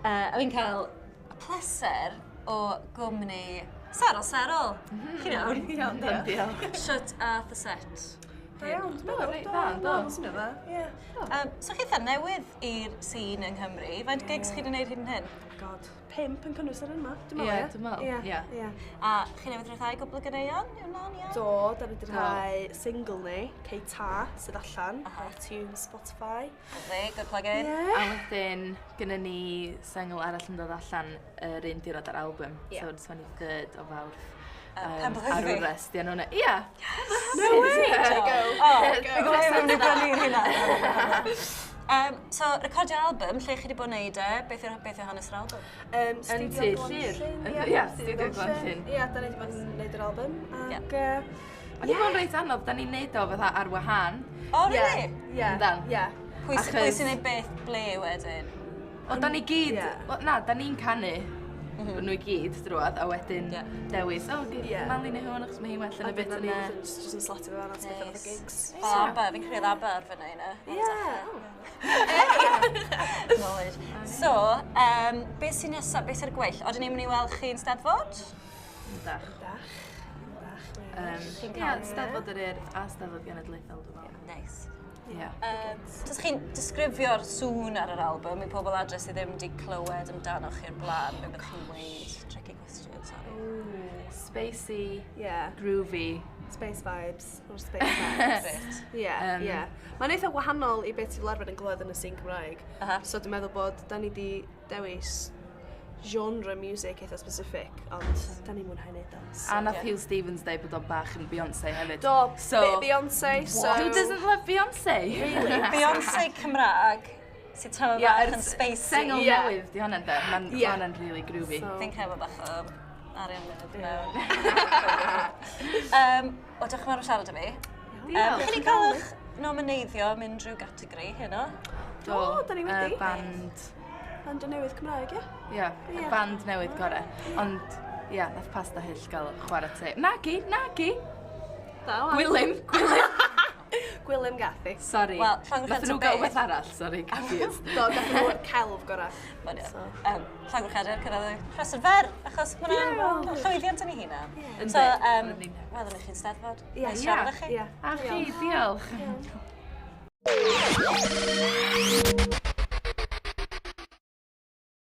A fi'n cael y pleser o gwmni Serol. Chi'n iawn? Iawn, diolch. Shut at the set. Da iawn, dwi'n meddwl. Da, sy'n yma. So chi eitha newydd i'r scene yng Nghymru. Faint gigs chi wedi gwneud hyn hyn? God, 5 yn cynnwys ar yma, dwi'n meddwl, Ie, dwi'n meddwl. A chi newydd rhyddhau gwbl o ganeuon? Do, da ni wedi rhai single ni, Ceita, sydd allan, iTunes, Spotify. Good plug-in. A wedyn, gyda ni sengl arall yn dod allan yr un diwrnod ar album. So, dwi'n sgwennu 3rd o Fawrth. Pen blwydd ar y rest, di nhw'n... Ia! No way! There you go. Fi'n gwybod mewn i brynu'r hynna. So, recordio album, lle chi wedi bod yn neud e? Beth yw hanes yr album? Yn Tŷ Llyr. Ia, Studio Gwanllyn. Ia, da ni wedi bod yn neud yr album. Ac... Ond i'n mynd reit anodd, da ni'n neud o fatha ar wahân. O, really? Ie. Pwy sy'n neud beth ble wedyn? O, da ni gyd... Na, da ni'n canu. Nhw i gyd drwad, a wedyn dewis, Mali neu hwn, achos mae hi'n well yn y bit yna. Just yn slotio fe fan at beth o'r gigs. O, Aber, fi'n credu Aber fyna yna. Knowledge. So, beth sy'n nesaf, beth sy'r gwell? Oedden ni'n mynd i weld chi'n Steddfod? Dach. Ia, Steddfod yr Urdd a Steddfod Genedlaethol, dwi'n meddwl. Nice. Ie. Chi'n disgrifio'r sŵn ar yr album i pobl adre sydd ddim wedi clywed amdano chi'r blaen? Be byddwch chi'n weid? Tricky question, sorry. Spacey, groovy. Space vibes, or space vibes. Ie. Mae'n eitha wahanol i beth sy'n larfer yn glywed yn y scene Cymraeg. So dwi'n meddwl bod da ni wedi dewis genre music eitha specific, ond da ni'n mwynhau neud o. A nath Hugh Stevens dweud bod o bach yn Beyoncé hefyd. Do, Beyoncé, so... Who doesn't love Beyoncé? Really? Beyoncé Cymraeg sy'n tyma bach yn spacey. Sengl newydd, di hwnna'n de. Mae'n hwnna'n really groovy. Think hefo bach o arian mynd mewn. O, diolch yn fawr o siarad â fi. Chi wedi cael eich nomineiddio mynd drwy categori heno? Do, da ni wedi. Band y newydd Cymraeg, ie? Ie, y band newydd gore. Ond, ie, nath Pasta Hyll gael chwarae te. Nagi! Gwilym! Gwilym Gathy. Sorry. Nath nhw gael beth arall, sorry. Do, gath nhw'r celf gorau. Llangwrchadur, cyrraedd y rhestr fer, achos mae'n llwyddiant yn ei hynna. So, welwn i chi'n Steddfod. Ie, a chi, diolch.